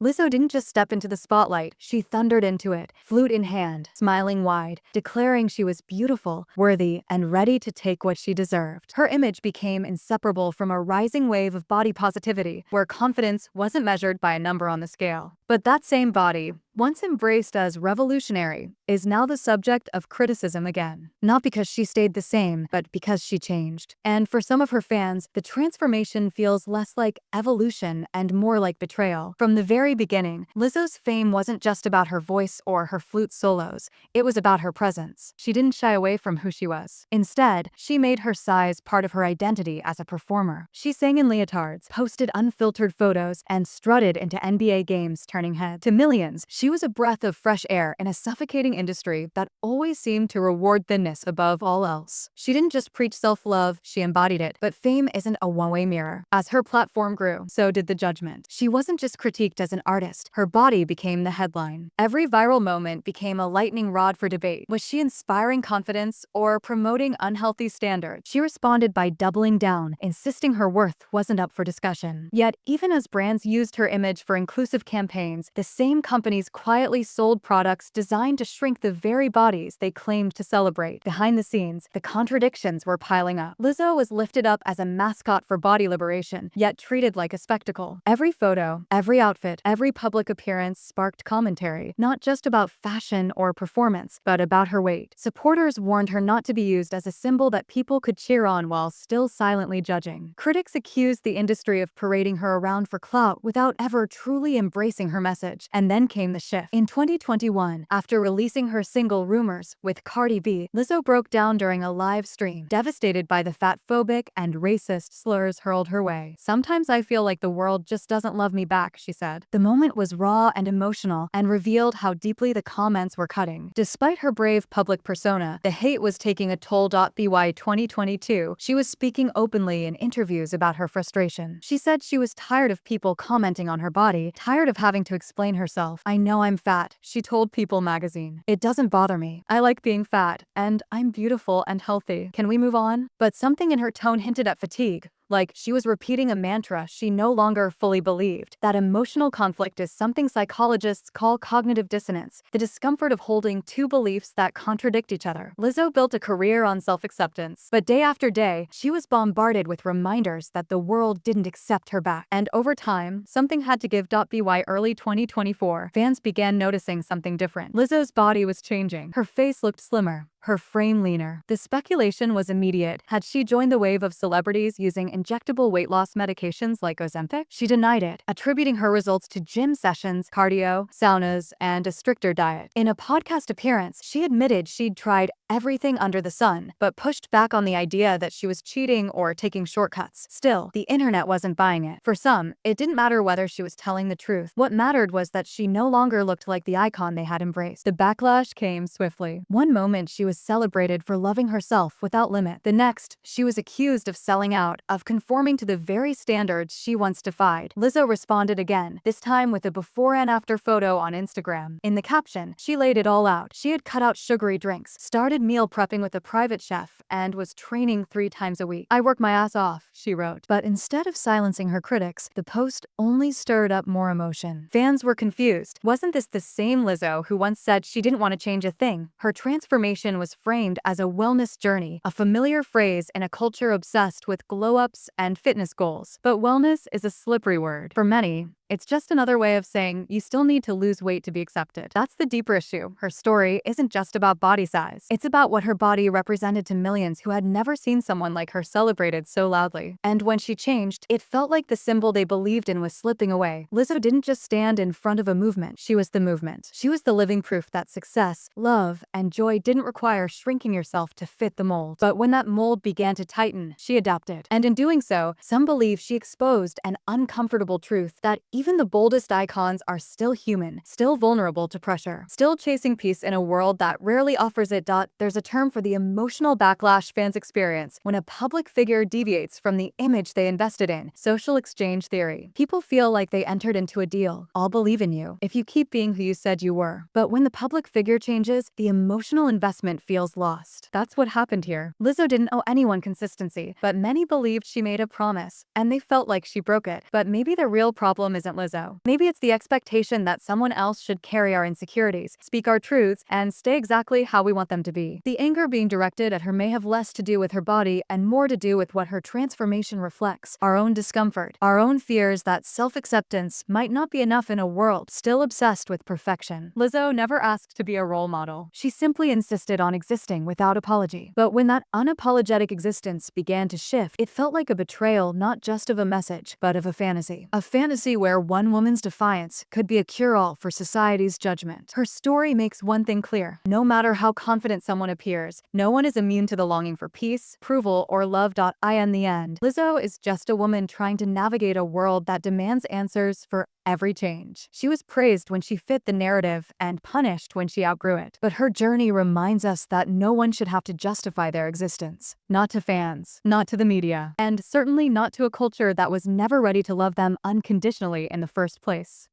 Lizzo didn't just step into the spotlight, she thundered into it, flute in hand, smiling wide, declaring she was beautiful, worthy, and ready to take what she deserved. Her image became inseparable from a rising wave of body positivity, where confidence wasn't measured by a number on the scale. But that same body, once embraced as revolutionary, is now the subject of criticism again. Not because she stayed the same, but because she changed. And for some of her fans, the transformation feels less like evolution and more like betrayal. From the very beginning, Lizzo's fame wasn't just about her voice or her flute solos, it was about her presence. She didn't shy away from who she was. Instead, she made her size part of her identity as a performer. She sang in leotards, posted unfiltered photos, and strutted into NBA games turning heads. To millions, she was a breath of fresh air in a suffocating industry that always seemed to reward thinness above all else. She didn't just preach self-love, she embodied it. But fame isn't a one-way mirror. As her platform grew, so did the judgment. She wasn't just critiqued as an artist, her body became the headline. Every viral moment became a lightning rod for debate. Was she inspiring confidence or promoting unhealthy standards? She responded by doubling down, insisting her worth wasn't up for discussion. Yet, even as brands used her image for inclusive campaigns, the same companies quietly sold products designed to shrink the very bodies they claimed to celebrate. Behind the scenes, the contradictions were piling up. Lizzo was lifted up as a mascot for body liberation, yet treated like a spectacle. Every photo, every outfit, every public appearance sparked commentary, not just about fashion or performance, but about her weight. Supporters warned her not to be used as a symbol that people could cheer on while still silently judging. Critics accused the industry of parading her around for clout without ever truly embracing her message. And then came the shift. In 2021, after releasing her single Rumors with Cardi B, Lizzo broke down during a live stream, devastated by the fatphobic and racist slurs hurled her way. "Sometimes I feel like the world just doesn't love me back," she said. The moment was raw and emotional and revealed how deeply the comments were cutting. Despite her brave public persona, the hate was taking a toll. By 2022, she was speaking openly in interviews about her frustration. She said she was tired of people commenting on her body, tired of having to explain herself. "I know I'm fat," she told People magazine. "It doesn't bother me. I like being fat, and I'm beautiful and healthy. Can we move on?" But something in her tone hinted at fatigue. Like she was repeating a mantra she no longer fully believed. That emotional conflict is something psychologists call cognitive dissonance, the discomfort of holding two beliefs that contradict each other. Lizzo built a career on self-acceptance, but day after day, she was bombarded with reminders that the world didn't accept her back. And over time, something had to give. By early 2024, fans began noticing something different. Lizzo's body was changing. Her face looked slimmer, her frame leaner. The speculation was immediate. Had she joined the wave of celebrities using injectable weight loss medications like Ozempic? She denied it, attributing her results to gym sessions, cardio, saunas, and a stricter diet. In a podcast appearance, she admitted she'd tried everything under the sun, but pushed back on the idea that she was cheating or taking shortcuts. Still, the internet wasn't buying it. For some, it didn't matter whether she was telling the truth. What mattered was that she no longer looked like the icon they had embraced. The backlash came swiftly. One moment she was celebrated for loving herself without limit. The next, she was accused of selling out, of conforming to the very standards she once defied. Lizzo responded again, this time with a before and after photo on Instagram. In the caption, she laid it all out. She had cut out sugary drinks, started meal prepping with a private chef, and was training 3 times a week. "I work my ass off," she wrote. But instead of silencing her critics, the post only stirred up more emotion. Fans were confused. Wasn't this the same Lizzo who once said she didn't want to change a thing? Her transformation was framed as a wellness journey, a familiar phrase in a culture obsessed with glow-ups and fitness goals. But wellness is a slippery word. For many, it's just another way of saying you still need to lose weight to be accepted. That's the deeper issue. Her story isn't just about body size. It's about what her body represented to millions who had never seen someone like her celebrated so loudly. And when she changed, it felt like the symbol they believed in was slipping away. Lizzo didn't just stand in front of a movement. She was the movement. She was the living proof that success, love, and joy didn't require shrinking yourself to fit the mold. But when that mold began to tighten, she adapted. And in doing so, some believe she exposed an uncomfortable truth that even the boldest icons are still human, still vulnerable to pressure, still chasing peace in a world that rarely offers it. There's a term for the emotional backlash fans experience when a public figure deviates from the image they invested in. Social exchange theory. People feel like they entered into a deal. I'll believe in you if you keep being who you said you were. But when the public figure changes, the emotional investment feels lost. That's what happened here. Lizzo didn't owe anyone consistency, but many believed she made a promise, and they felt like she broke it. But maybe the real problem isn't wasn't Lizzo. Maybe it's the expectation that someone else should carry our insecurities, speak our truths, and stay exactly how we want them to be. The anger being directed at her may have less to do with her body and more to do with what her transformation reflects: our own discomfort, our own fears that self-acceptance might not be enough in a world still obsessed with perfection. Lizzo never asked to be a role model. She simply insisted on existing without apology. But when that unapologetic existence began to shift, it felt like a betrayal not just of a message, but of a fantasy. A fantasy where one woman's defiance could be a cure-all for society's judgment. Her story makes one thing clear: no matter how confident someone appears, no one is immune to the longing for peace, approval, or love. In the end, Lizzo is just a woman trying to navigate a world that demands answers for every change. She was praised when she fit the narrative and punished when she outgrew it. But her journey reminds us that no one should have to justify their existence. Not to fans, not to the media, and certainly not to a culture that was never ready to love them unconditionally in the first place.